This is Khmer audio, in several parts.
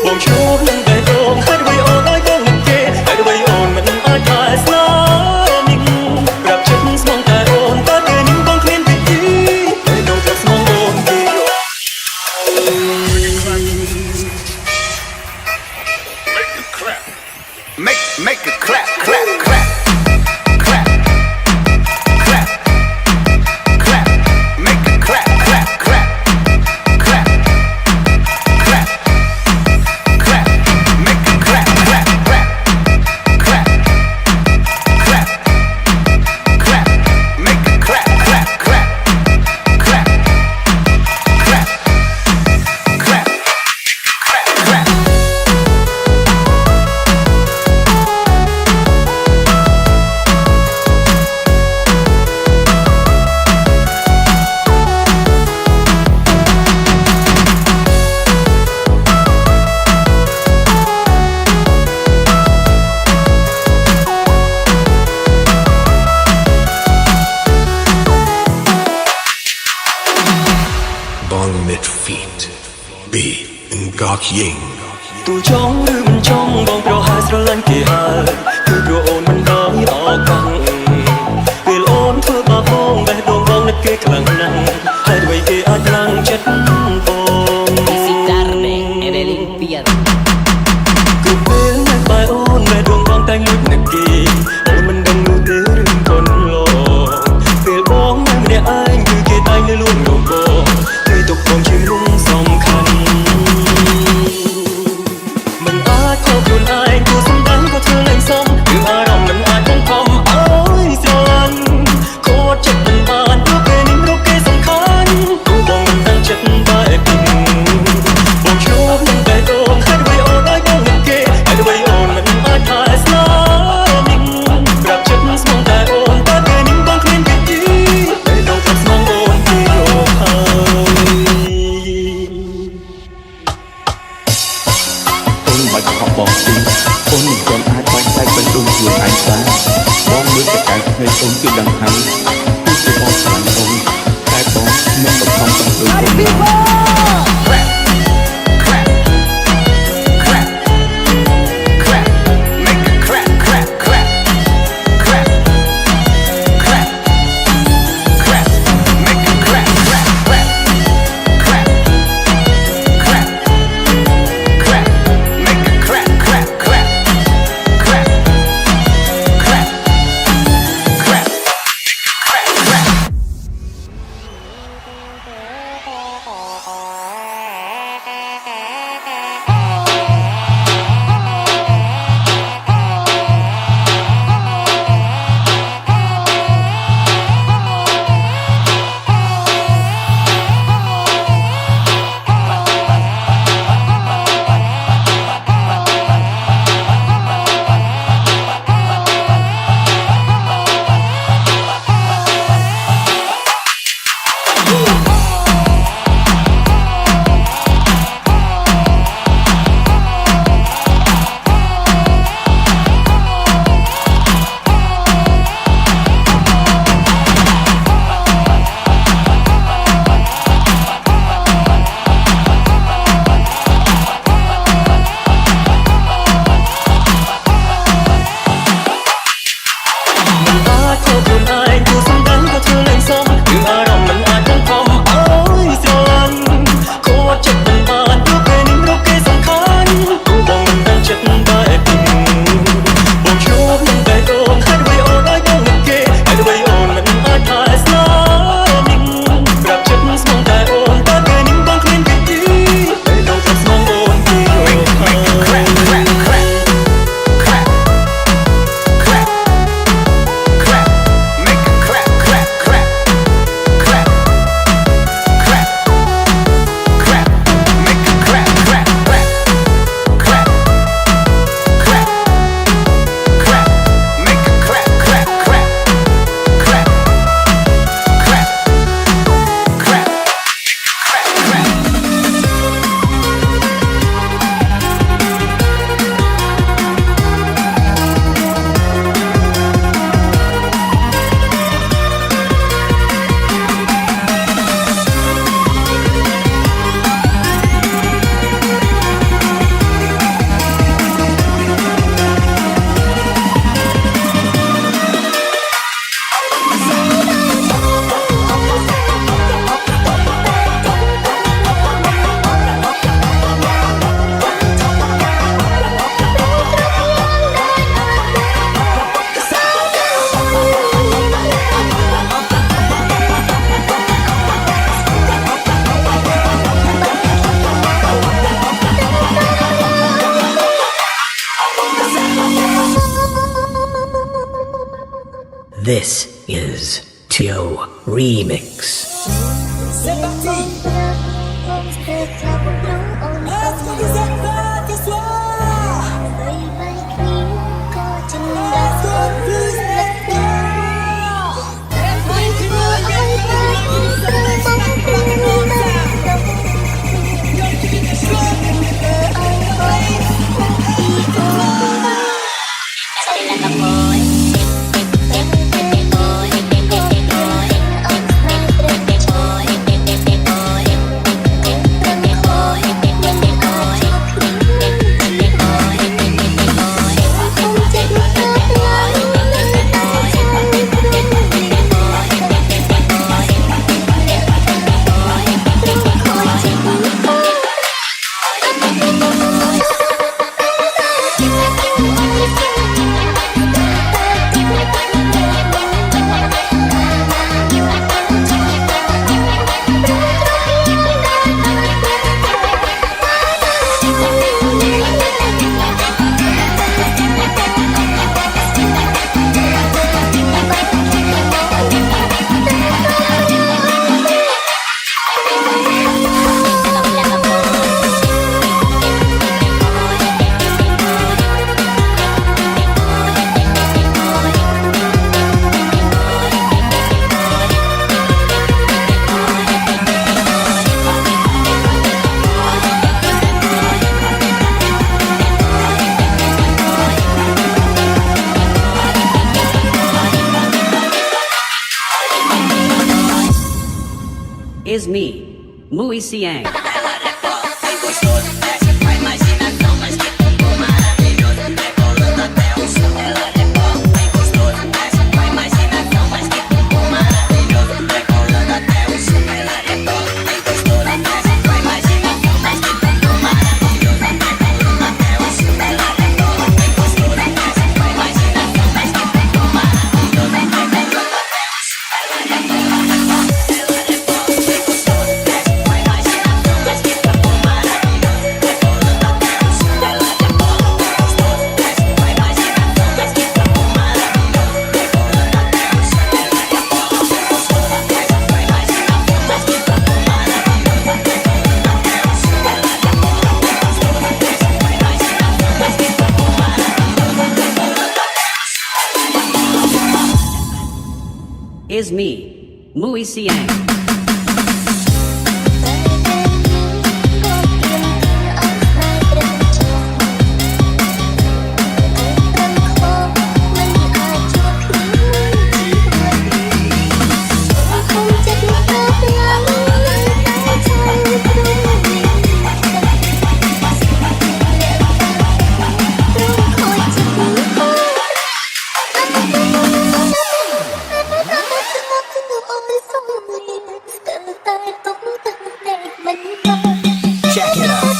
បងឈួរនឹងតែដងហើយអ្វីអូនឲ្យបងនឹងគេហើយអ្វីអូនមិនអាចថាស្នាមីងប្រាប់ចិត្តស្មងតែអូនតើពេលនេះបងគ្មានពីទីតែដងប្រាប់ស្មងអូនគេ Make it clap, clap, clap, clap, clap, clap, make it clap, clap, clap, clap, clap, clap, make it clap, clap, clap, clap, clap, clap, make it clap, clap, clap, clap, clap, clap, clap, clap. ទូចង់ឬមិនចង់បងប្រហែលស្រឡាញ់គេហើយគឺព្រោះអូនមិនដឹងអកង់ពេលអូនធ្វើបាបបងបេះដូងបងនឹកគេខ្លាំងណាស់ហើយអ្វីគេអាចខ្លាំងចិត្តបង visitarme en el infierno គឺពេលនៅក្បែរអូនបេះដូងបងតែងលួចនឹកគេអូនមិនដឹងនោះទេរឿងកូនឡពេលបងនៅម្នាក់ឯងគឺគេតែងលួចរំបងគេទុកបងជាមនុស្សសំខាន់ ខ្លួនឯងគួរសម្ដែងក៏ធ្វើលែងសមគឺអារម្មណ៍មិនអាចបង្ខំអើយស្រឡាញ់ខូចចិត្តមិនបានព្រោះពេលនេះរកគេសំខាន់ទូបងមិនដឹងចិត្តបែបពីបងជួបនឹងតែដងហើយអ្វីអូនឲ្យបងនឹងគេហើយអ្វីអូនមិនអាចថាស្នាមីងប្រាប់ចិត្តស្មងតែអូនតែពេលនេះបងគ្មានពីទីតែដងប្រាប់ស្មងអូនពីរកហើយអូនមិនខកបងទី អូនមិនទាន់អាចបាញ់តែបិទដួងខ្លួនឯងបានបងមើលតែកែភ្នែកអូនគឺដឹងហើយគឺបងស្រឡាញ់អូនតែបងមិនបខំទៅអូនណា Clap, clap, clap, clap, make it clap, clap, clap, clap, clap, clap, make it clap, clap, clap, clap, clap, clap, make it clap, clap, clap, clap, clap, clap. This is Tio Remix. Is me, Mui Siang. Is me, Mui Siang. Jack it up.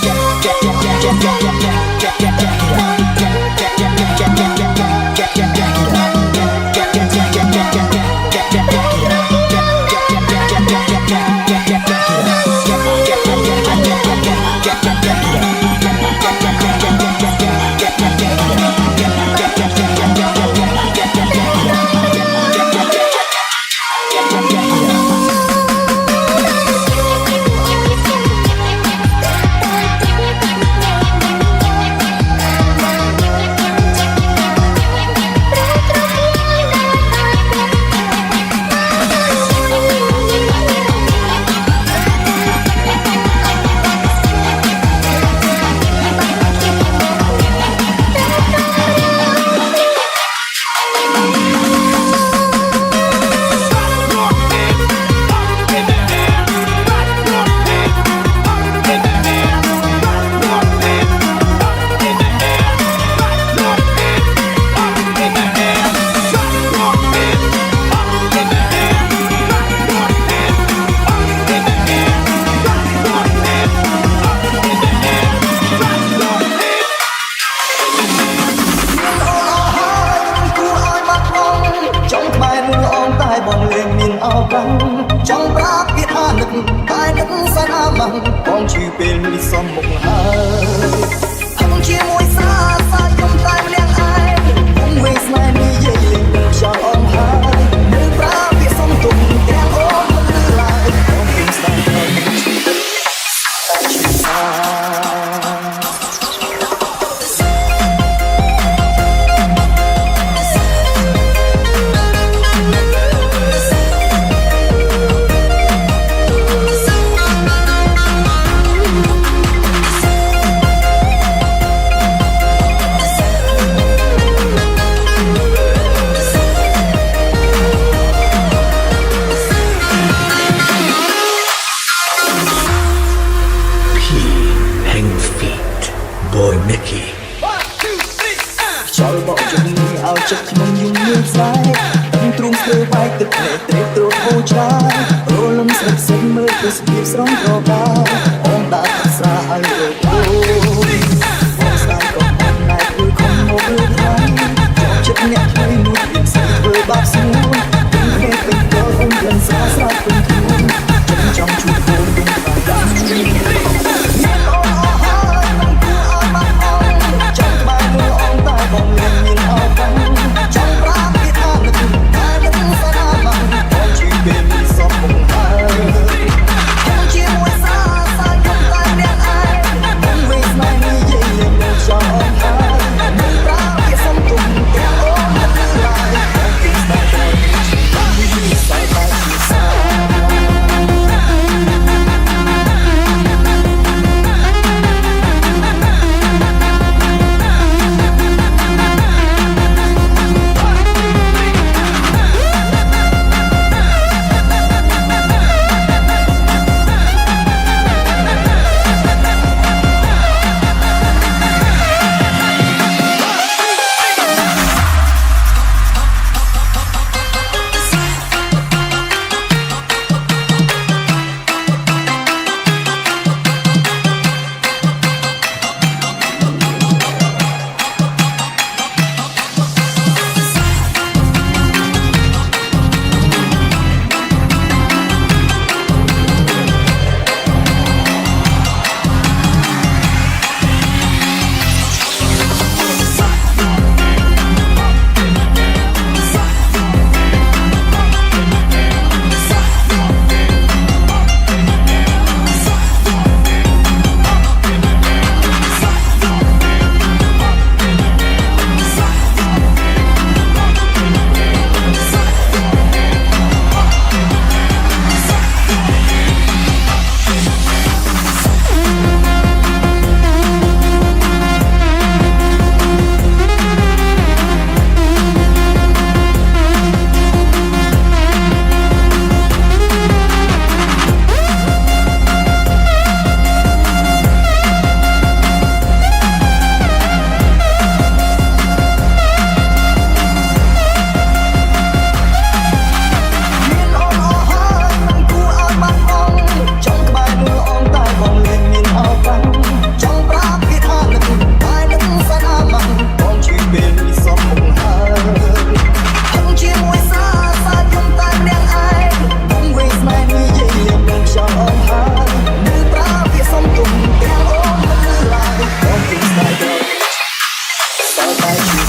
Trong bác biết a lực ai đất xa na măng con chỉ bên đi xóm một hai thằng chia môi xa xa trong tay liang ai cũng quên sai đi dây cho ông hai ដល់បកជុំឲ្យចិត្តខ្ញុំយំលឿនស្ដាយដឹងទ្រូងស្ទើរបាយទឹកភ្នែកត្រេកត្រោកហូរឆ្លាយរលឹមស្រិតសិនមើលទៅស្ពីបស្រងប្រកាអងដាក់ទឹកស្រាឲ្យរកអូយបងស្ដាយក៏មិនណែគឺខំមកលឿនហើយចិត្តអ្នកថ្មីមួយពីស្អីធ្វើបាបស្មួនពេញពេញពេញក៏អូនលឹមស្រាស្រាពេញខ្លួនចិត្តចង់ជួបខ្លួនពេញក្បាលដល់មានអូនអស់ហើយមិនគួរឲ្យបាត់អស់ចង់ក្បែរមើលអងតែបងមានអស់ផងចង់ប្រាប់គេថានឹកតែនឹកស្ដាប់បងជីវិតមានសុខមកហើយខ្ញុំជាមួយសាសាយំតែអ្នកឯងមិនវិញស្នេហ៍នេះយាយលេងមកចង់អស់ហើយមិនប្រាប់គេសុំទុំទាំងអូនមិនឡើយគេស្ដាប់តែស្ដាប់តែសា Bye.